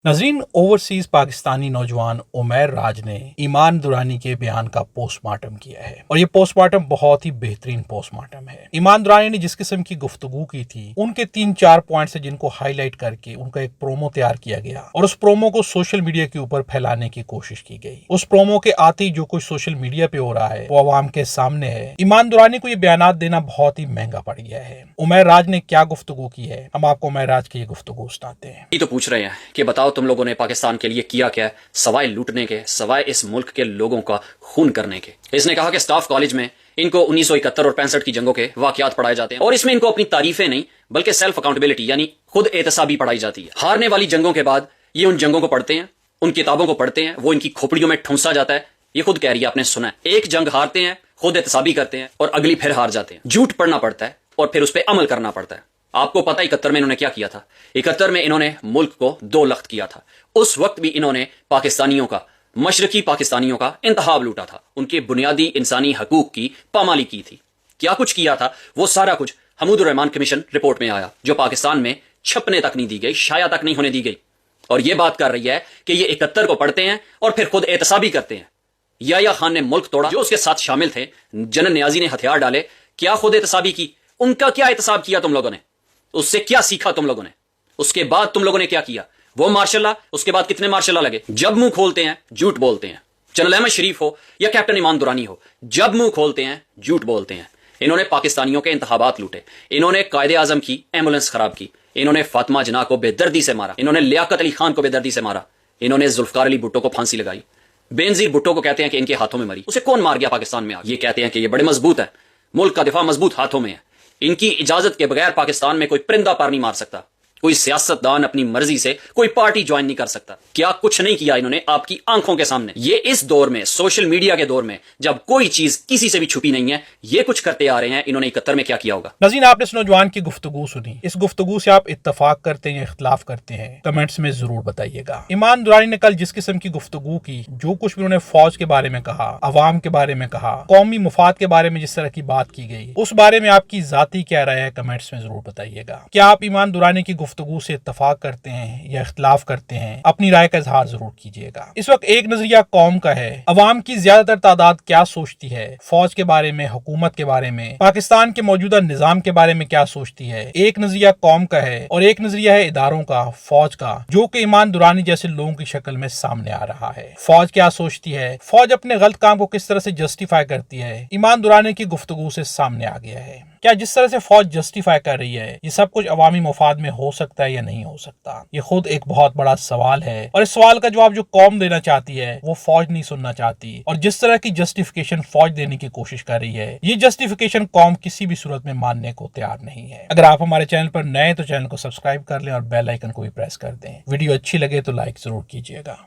नाज़रीन, ओवरसीज पाकिस्तानी नौजवान उमैर राज ने ईमान दुरानी के बयान का पोस्टमार्टम किया है और ये पोस्टमार्टम बहुत ही बेहतरीन पोस्टमार्टम है। ईमान दुरानी ने जिस किस्म की गुफ्तगू की थी, उनके 3-4 पॉइंट्स है जिनको हाईलाइट करके उनका एक प्रोमो तैयार किया गया और उस प्रोमो को सोशल मीडिया के ऊपर फैलाने की कोशिश की गई। उस प्रोमो के आते ही जो कुछ सोशल मीडिया पे हो रहा है वो अवाम के सामने है। ईमान दुरानी को ये बयानात देना बहुत ही महंगा पड़ गया है। उमैर राज ने क्या गुफ्तगू की है, हम आपको उमैर राज की ये गुफ्तगू सुनाते हैं। तो पूछ रहे हैं कि बताओ तुम लोगों ने पाकिस्तान के लिए किया क्या है, सवाए लूटने के, सवाए इस मुल्क के लोगों का खून करने के। इसने कहा कि स्टाफ कॉलेज में इनको 1971 और 65 की जंगों के वाकयात पढ़ाए जाते हैं और इसमें इनको अपनी तारीफें नहीं बल्कि सेल्फ अकाउंटेबिलिटी यानी खुद एहतसाबी पढ़ाई जाती है। हारने वाली जंगों के बाद ये उन जंगों को पढ़ते हैं, उन किताबों को पढ़ते हैं, वो इनकी खोपड़ियों में ठूंसा जाता है। ये खुद कह रही है, आपने सुना है, एक जंग हारते हैं, खुद एहतसाबी करते हैं और अगली फिर हार जाते हैं। झूठ पढ़ना पड़ता है और फिर उस पर अमल करना पड़ता है। आपको पता 71 में इन्होंने क्या किया था? 71 में इन्होंने मुल्क को दो लख्त किया था। उस वक्त भी इन्होंने पाकिस्तानियों का, मशरकी पाकिस्तानियों का इंतहाब लूटा था, उनके बुनियादी इंसानी हकूक की पामाली की थी। क्या कुछ किया था, वो सारा कुछ हमूदुर रहमान कमीशन रिपोर्ट में आया, जो पाकिस्तान में छपने तक नहीं दी गई, शाया तक नहीं होने दी गई। और ये बात कर रही है कि ये 71 को पढ़ते हैं और फिर खुद एहतसाबी करते हैं। याया खान ने मुल्क तोड़ा, जो उसके साथ शामिल थे, जनरल नियाजी ने हथियार डाले, क्या खुद एहतसाबी की? उनका क्या एहतसाब किया तुम लोगों ने? उससे क्या सीखा तुम लोगों ने? उसके बाद तुम लोगों ने क्या किया? वो मार्शल, उसके बाद कितने मार्शल लगे? जब मुंह खोलते हैं झूठ बोलते हैं। जनरल अहमद शरीफ हो या कैप्टन ईमान दुरानी हो, जब मुंह खोलते हैं झूठ बोलते हैं। इन्होंने पाकिस्तानियों के इंतखाबात लूटे, इन्होंने कायदे आजम की एम्बुलेंस खराब की, इन्होंने फातिमा जिन्ना को बेदर्दी से मारा, इन्होंने लियाकत अली खान को बेदर्दी से मारा, इन्होंने जुल्फकार अली भुट्टो को फांसी लगाई। बेनजीर भुट्टो को कहते हैं कि इनके हाथों में मरी। उसे कौन मार गया पाकिस्तान में? ये कहते हैं कि ये बड़े मजबूत है, मुल्क का दिफा मजबूत हाथों में है, इनकी इजाजत के बगैर पाकिस्तान में कोई परिंदा पार नहीं मार सकता, कोई सियासतदान अपनी मर्जी से कोई पार्टी ज्वाइन नहीं कर सकता। क्या कुछ नहीं किया इन्होंने आपकी आंखों के सामने? ये इस दौर में, सोशल मीडिया के दौर में, जब कोई चीज किसी से भी छुपी नहीं है, ये कुछ करते आ रहे हैं। इन्होंने 71 में क्या किया होगा? नाज़रीन, आपने इस नौजवान की गुफ्तगू सुनी। इस गुफ्तगू से आप इत्तफाक करते हैं या इख्तलाफ करते हैं? कमेंट्स में जरूर बताइएगा। ईमान दुरानी ने कल जिस किस्म की गुफ्तगू की, जो कुछ भी उन्होंने फौज के बारे में कहा, अवाम के बारे में कहा, कौमी मुफाद के बारे में जिस तरह की बात की गई, उस बारे में आपकी जाती क्या राय है? कमेंट्स में जरूर बताइएगा। क्या आप ईमान दुरानी की गुफ्तगू से इत्तफाक करते हैं या इख्तलाफ करते हैं? अपनी राय का इजहार जरूर कीजिएगा। इस वक्त एक नजरिया कौम का है, अवाम की ज्यादातर तादाद क्या सोचती है फौज के बारे में, हुकूमत के बारे में, पाकिस्तान के मौजूदा निजाम के बारे में क्या सोचती है? एक नजरिया कौम का है और एक नजरिया है इदारों का, फौज का, जो कि ईमान दुरानी जैसे लोगों की शक्ल में सामने आ रहा है। फौज क्या सोचती है, फौज अपने गलत काम को किस तरह से जस्टिफाई करती है, ईमान दुरानी की गुफ्तगू से सामने आ गया है। क्या जिस तरह से फौज जस्टिफाई कर रही है, ये सब कुछ अवामी मुफाद में हो सकता है या नहीं हो सकता? ये खुद एक बहुत बड़ा सवाल है और इस सवाल का जवाब जो कौम देना चाहती है वो फौज नहीं सुनना चाहती। और जिस तरह की जस्टिफिकेशन फौज देने की कोशिश कर रही है, ये जस्टिफिकेशन कौम किसी भी सूरत में मानने को तैयार नहीं है। अगर आप हमारे चैनल पर नए तो चैनल को सब्सक्राइब कर लें और बेल आइकन को भी प्रेस कर दें। वीडियो अच्छी लगे तो लाइक जरूर कीजिएगा।